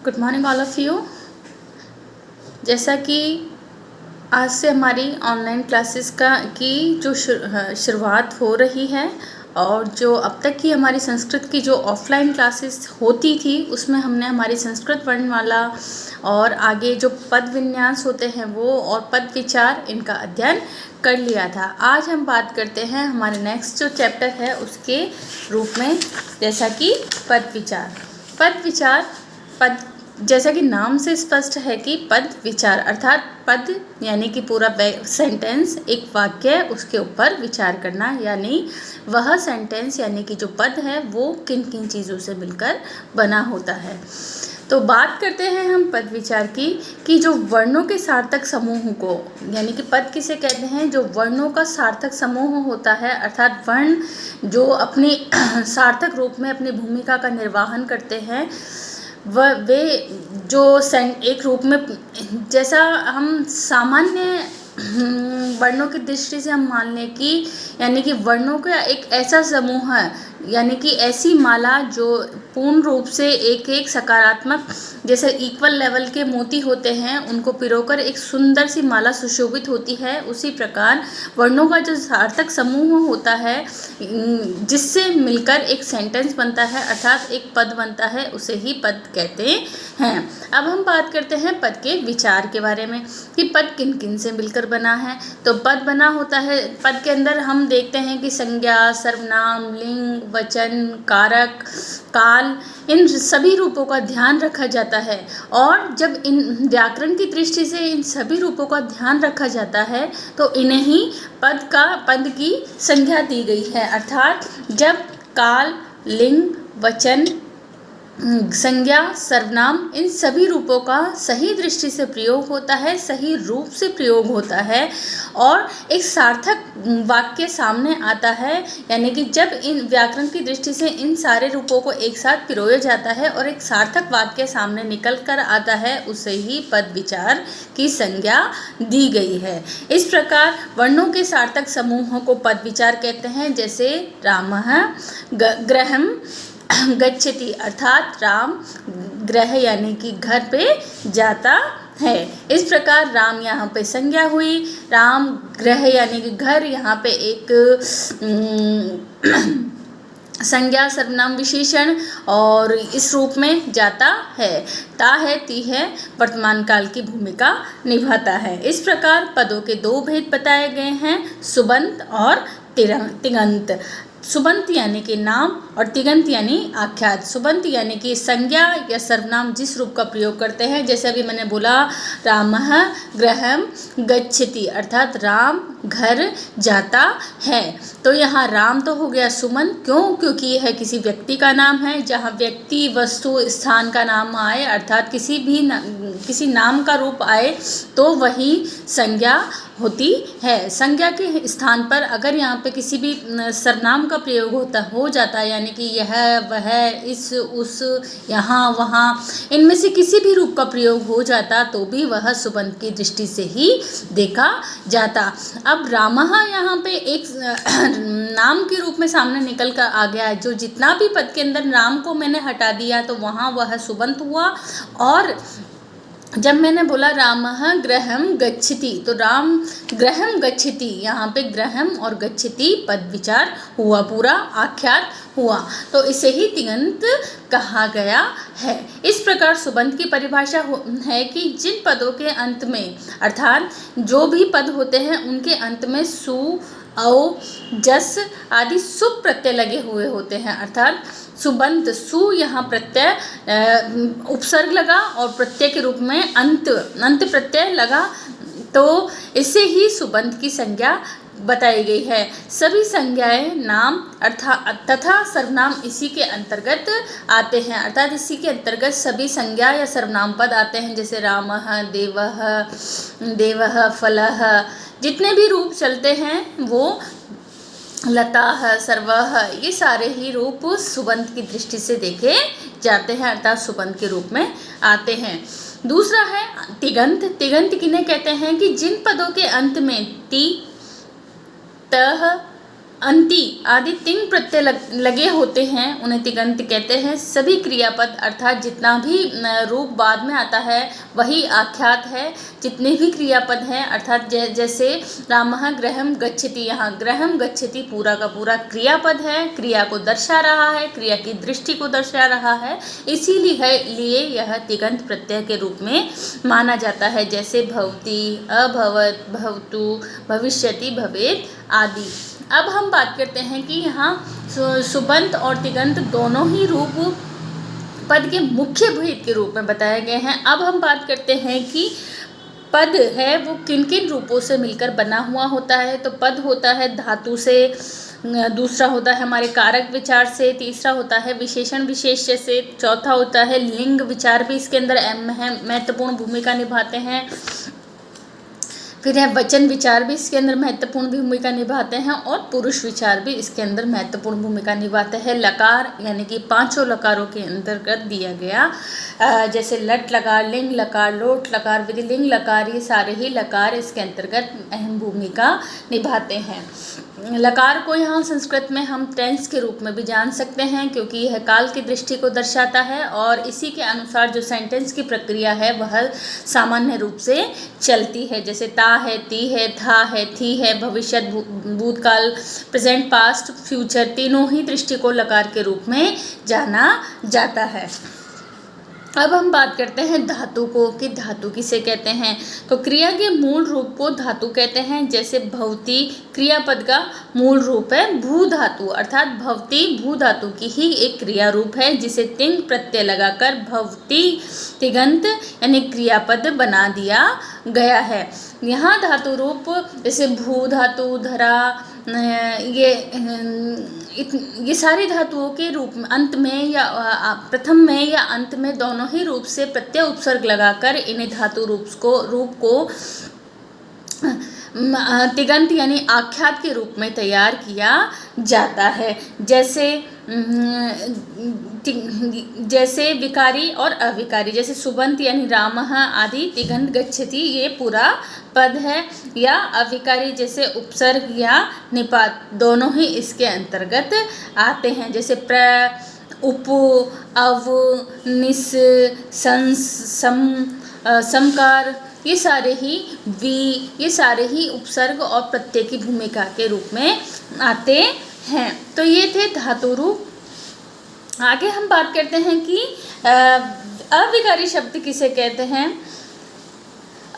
Good morning all of you. जैसा कि आज से हमारी ऑनलाइन क्लासेस की जो शुरुआत हो रही है और जो अब तक की हमारी संस्कृत की जो ऑफलाइन क्लासेस होती थी उसमें हमने हमारी संस्कृत वर्णमाला और आगे जो पद विन्यास होते हैं वो और पद विचार इनका अध्ययन कर लिया था। आज हम बात करते हैं हमारे नेक्स्ट जो चैप्टर है उसके रूप में, जैसा कि पद विचार। पद जैसा कि नाम से स्पष्ट है कि पद विचार अर्थात पद यानी कि पूरा सेंटेंस, एक वाक्य, उसके ऊपर विचार करना, यानी वह सेंटेंस यानी कि जो पद है वो किन किन चीज़ों से मिलकर बना होता है। तो बात करते हैं हम पद विचार की कि जो वर्णों के सार्थक समूह को, यानी कि पद किसे कहते हैं, जो वर्णों का सार्थक समूह होता है, अर्थात वर्ण जो अपनी सार्थक रूप में अपनी भूमिका का निर्वहन करते हैं, वे जो एक रूप में, जैसा हम सामान्य वर्णों की दृष्टि से हम मान लें कि यानी कि वर्णों का एक ऐसा समूह है, यानी कि ऐसी माला जो पूर्ण रूप से एक एक सकारात्मक, जैसे इक्वल लेवल के मोती होते हैं उनको पिरोकर एक सुंदर सी माला सुशोभित होती है, उसी प्रकार वर्णों का जो सार्थक समूह होता है जिससे मिलकर एक सेंटेंस बनता है अर्थात एक पद बनता है, उसे ही पद कहते हैं। अब हम बात करते हैं पद के विचार के बारे में कि पद किन किन से मिलकर बना है। तो पद बना होता है, पद के अंदर हम देखते हैं कि संज्ञा, सर्वनाम, लिंग, वचन, कारक, काल, इन सभी रूपों का ध्यान रखा जाता है। और जब इन व्याकरण की दृष्टि से इन सभी रूपों का ध्यान रखा जाता है तो इन्हें ही पद की संज्ञा दी गई है, अर्थात जब काल, लिंग, वचन, संज्ञा, सर्वनाम, इन सभी रूपों का सही दृष्टि से प्रयोग होता है, सही रूप से प्रयोग होता है और एक सार्थक वाक्य सामने आता है, यानी कि जब इन व्याकरण की दृष्टि से इन सारे रूपों को एक साथ पिरोया जाता है और एक सार्थक वाक्य सामने निकल कर आता है, उसे ही पद विचार की संज्ञा दी गई है। इस प्रकार वर्णों के सार्थक समूह को पद विचार कहते हैं, जैसे रामः गृहं गच्छति अर्थात राम गृह यानी कि घर पे जाता है। इस प्रकार राम यहाँ पे संज्ञा हुई, राम गृह यानी कि घर, यहाँ पे एक संज्ञा, सर्वनाम, विशेषण और इस रूप में जाता है। ता है, ती है, वर्तमान काल की भूमिका निभाता है। इस प्रकार पदों के दो भेद बताए गए हैं, सुबंत और तिङन्त। सुबंत यानी कि नाम और तिङन्त यानी आख्यात। सुबंत यानी कि संज्ञा या सर्वनाम जिस रूप का प्रयोग करते हैं, जैसे अभी मैंने बोला रामः गृहं गच्छति अर्थात राम घर जाता है। तो यहाँ राम तो हो गया सुबंत, क्यों? क्योंकि यह किसी व्यक्ति का नाम है। जहाँ व्यक्ति, वस्तु, स्थान का नाम आए अर्थात किसी नाम का रूप आए तो वही संज्ञा होती है। संज्ञा के स्थान पर अगर यहाँ पे किसी भी सर्वनाम का प्रयोग हो जाता है, यानी कि यह, वह, इस, उस, यहाँ, वहाँ, इनमें से किसी भी रूप का प्रयोग हो जाता तो भी वह सुबंत की दृष्टि से ही देखा जाता। अब रामः यहाँ पे एक नाम के रूप में सामने निकल कर आ गया है। जो जितना भी पद के अंदर नाम को मैंने हटा दिया तो वहाँ वह सुबंत हुआ। और जब मैंने बोला रामः गृहं गच्छति तो राम गृहं गच्छति, यहाँ पे गृहं और गच्छति पद विचार हुआ, पूरा आख्यात हुआ, तो इसे ही तिङन्त कहा गया है। इस प्रकार सुबंत की परिभाषा है कि जिन पदों के अंत में अर्थात जो भी पद होते हैं उनके अंत में सु, औ, जस आदि सुप प्रत्यय लगे हुए होते हैं, अर्थात सुबंत, सु यहाँ प्रत्यय उपसर्ग लगा और प्रत्यय के रूप में अंत प्रत्यय लगा, तो इससे ही सुबंत की संज्ञा बताई गई है। सभी संज्ञाएं नाम अर्थात तथा सर्वनाम इसी के अंतर्गत आते हैं, अर्थात इसी के अंतर्गत सभी संज्ञा या सर्वनाम पद आते हैं, जैसे रामः, देवः, फलः, जितने भी रूप चलते हैं वो लता, सर्वः, ये सारे ही रूप सुबंत की दृष्टि से देखे जाते हैं, अर्थात सुबंत के रूप में आते हैं। दूसरा है तिङन्त। तिङन्त किन्हें कहते हैं कि जिन पदों के अंत में ति, तह, अंति आदि तिंग प्रत्यय लगे होते हैं उन्हें तिगंत कहते हैं। सभी क्रियापद अर्थात जितना भी रूप बाद में आता है वही आख्यात है। जितने भी क्रियापद हैं अर्थात जैसे रामः गृहं गच्छति, यहाँ गृहं गच्छति पूरा का पूरा क्रियापद है, क्रिया को दर्शा रहा है, क्रिया की दृष्टि को दर्शा रहा है, इसीलिए यह तिगंत प्रत्यय के रूप में माना जाता है। जैसे भवति, अभवत, भवतु, भविष्यति, भवेत आदि। अब हम बात करते हैं कि यहाँ सुबंत और तिगंत दोनों ही रूप पद के मुख्य भेद के रूप में बताए गए हैं। अब हम बात करते हैं कि पद है वो किन किन रूपों से मिलकर बना हुआ होता है। तो पद होता है धातु से, दूसरा होता है हमारे कारक विचार से, तीसरा होता है विशेषण विशेष्य से, चौथा होता है लिंग विचार भी इसके अंदर महत्वपूर्ण भूमिका निभाते हैं। फिर है वचन विचार भी इसके अंदर महत्वपूर्ण भूमिका निभाते हैं और पुरुष विचार भी इसके अंदर महत्वपूर्ण भूमिका निभाते हैं। लकार यानी कि पांचों लकारों के अंतर्गत दिया गया, जैसे लट लकार, लिंग लकार, लोट लकार, विधिलिंग लकार, ये सारे ही लकार इसके अंतर्गत अहम भूमिका निभाते हैं। लकार को यहाँ संस्कृत में हम टेंस के रूप में भी जान सकते हैं क्योंकि यह काल की दृष्टि को दर्शाता है और इसी के अनुसार जो सेंटेंस की प्रक्रिया है वह सामान्य रूप से चलती है। जैसे ता है, ती है, था है, थी है, भविष्य, भूतकाल, प्रेजेंट, पास्ट, फ्यूचर, तीनों ही दृष्टि को लकार के रूप में जाना जाता है। अब हम बात करते हैं धातु को कि धातु किसे कहते हैं। तो क्रिया के मूल रूप को धातु कहते हैं। जैसे भवती क्रियापद का मूल रूप है भू धातु, अर्थात भवती भू धातु की ही एक क्रिया रूप है जिसे तिंग प्रत्यय लगाकर भवती तिगंत यानी क्रियापद बना दिया गया है। यहाँ धातु रूप जैसे भू धातु, धरा, ये सारी धातुओं के रूप में अंत में या प्रथम में या अंत में दोनों ही रूप से प्रत्यय उपसर्ग लगाकर इन्हें धातु रूप को तिगंत यानी आख्यात के रूप में तैयार किया जाता है। जैसे विकारी और अविकारी, जैसे सुबंत यानी रामः आदि, तिगंत गच्छति ये पूरा पद है, या अविकारी जैसे उपसर्ग या निपात दोनों ही इसके अंतर्गत आते हैं। जैसे प्र, उप, अव, निस, संस, समकार, ये सारे ही उपसर्ग और प्रत्यय की भूमिका के रूप में आते हैं। तो ये थे धातु रूप। आगे हम बात करते हैं कि अविकारी शब्द किसे कहते हैं।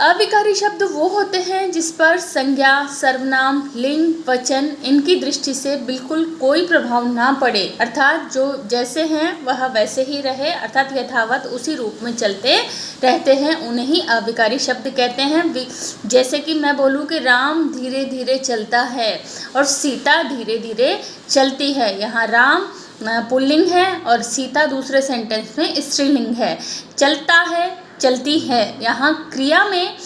अविकारी शब्द वो होते हैं जिस पर संज्ञा, सर्वनाम, लिंग, वचन इनकी दृष्टि से बिल्कुल कोई प्रभाव ना पड़े, अर्थात जो जैसे हैं वह वैसे ही रहे, अर्थात यथावत उसी रूप में चलते रहते हैं, उन्हें ही अविकारी शब्द कहते हैं। जैसे कि मैं बोलूँ कि राम धीरे धीरे चलता है और सीता धीरे धीरे चलती है। यहाँ राम पुल्लिंग है और सीता दूसरे सेंटेंस में स्त्रीलिंग है। चलता है, चलती है, यहाँ क्रिया में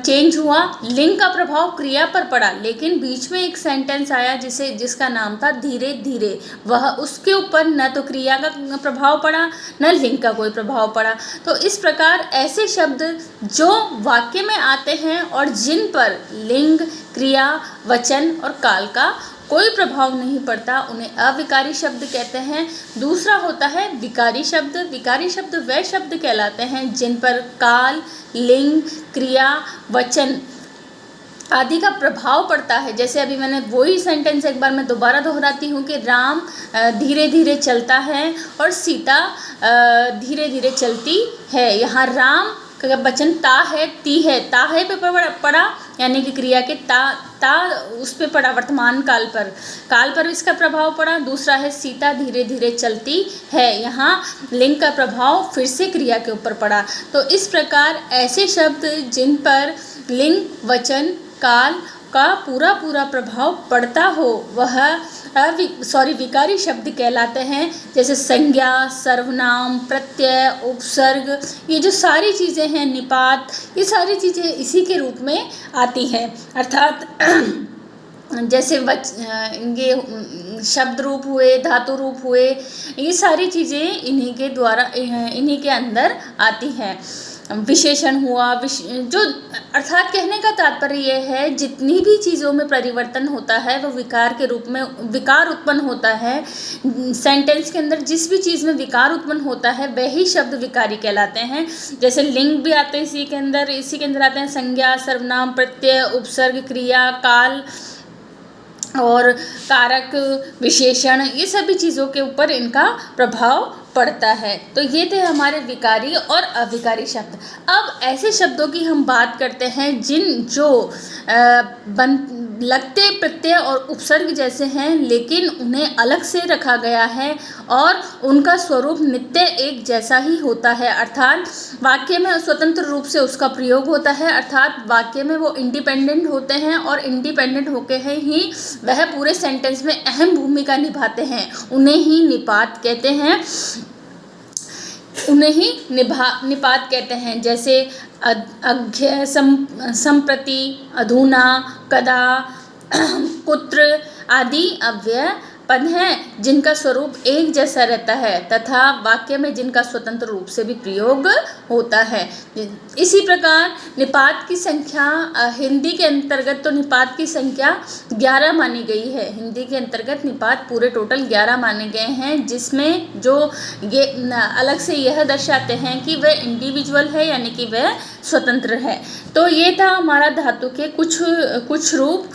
चेंज हुआ, लिंग का प्रभाव क्रिया पर पड़ा, लेकिन बीच में एक सेंटेंस आया जिसका नाम था धीरे धीरे, वह उसके ऊपर न तो क्रिया का प्रभाव पड़ा न लिंग का कोई प्रभाव पड़ा। तो इस प्रकार ऐसे शब्द जो वाक्य में आते हैं और जिन पर लिंग, क्रिया, वचन और काल का कोई प्रभाव नहीं पड़ता उन्हें अविकारी शब्द कहते हैं। दूसरा होता है विकारी शब्द। विकारी शब्द वे शब्द कहलाते हैं जिन पर काल, लिंग, क्रिया, वचन आदि का प्रभाव पड़ता है। जैसे अभी मैंने वही सेंटेंस एक बार मैं दोबारा दोहराती हूँ कि राम धीरे धीरे चलता है और सीता धीरे धीरे चलती है। यहाँ राम का वचन ता है, ती है, ता है पे पड़ा यानी कि क्रिया के ता उस पे पड़ा, वर्तमान काल पर इसका प्रभाव पड़ा। दूसरा है सीता धीरे धीरे चलती है, यहाँ लिंग का प्रभाव फिर से क्रिया के ऊपर पड़ा। तो इस प्रकार ऐसे शब्द जिन पर लिंग, वचन, काल का पूरा प्रभाव पड़ता हो वह विकारी शब्द कहलाते हैं। जैसे संज्ञा, सर्वनाम, प्रत्यय, उपसर्ग, ये जो सारी चीज़ें हैं, निपात, ये सारी चीज़ें इसी के रूप में आती हैं। अर्थात जैसे ये शब्द रूप हुए, धातु रूप हुए, ये सारी चीज़ें इन्हीं के अंदर आती हैं। विशेषण हुआ, जो अर्थात कहने का तात्पर्य यह है जितनी भी चीज़ों में परिवर्तन होता है वो विकार के रूप में विकार उत्पन्न होता है। सेंटेंस के अंदर जिस भी चीज़ में विकार उत्पन्न होता है वही शब्द विकारी कहलाते हैं। जैसे लिंग भी आते हैं इसी के अंदर आते हैं संज्ञा, सर्वनाम, प्रत्यय, उपसर्ग, क्रिया, काल और कारक, विशेषण, ये सभी चीज़ों के ऊपर इनका प्रभाव पड़ता है। तो ये थे हमारे विकारी और अविकारी शब्द। अब ऐसे शब्दों की हम बात करते हैं जो लगते प्रत्यय और उपसर्ग जैसे हैं लेकिन उन्हें अलग से रखा गया है और उनका स्वरूप नित्य एक जैसा ही होता है, अर्थात वाक्य में स्वतंत्र रूप से उसका प्रयोग होता है, अर्थात वाक्य में वो इंडिपेंडेंट होते हैं और इंडिपेंडेंट होके ही वह पूरे सेंटेंस में अहम भूमिका निभाते हैं। उन्हें ही निपात कहते हैं। जैसे अघ्य, संप्रति, अधुना, कदा, कुत्र आदि अव्यय पद हैं जिनका स्वरूप एक जैसा रहता है तथा वाक्य में जिनका स्वतंत्र रूप से भी प्रयोग होता है। इसी प्रकार निपात की संख्या हिंदी के अंतर्गत तो निपात की संख्या 11 मानी गई है। हिंदी के अंतर्गत निपात पूरे टोटल 11 माने गए हैं, जिसमें जो ये अलग से यह दर्शाते हैं कि वह इंडिविजुअल है यानी कि वह स्वतंत्र है। तो ये था हमारा धातु के कुछ रूप,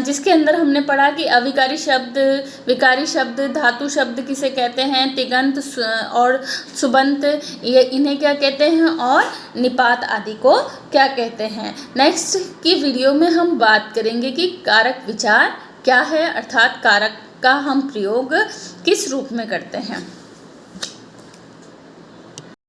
जिसके अंदर हमने पढ़ा कि अविकारी शब्द, विकारी शब्द, धातु शब्द किसे कहते हैं, तिगंत और सुबंत ये इन्हें क्या कहते हैं और निपात आदि को क्या कहते हैं। नेक्स्ट की वीडियो में हम बात करेंगे कि कारक विचार क्या है, अर्थात कारक का हम प्रयोग किस रूप में करते हैं।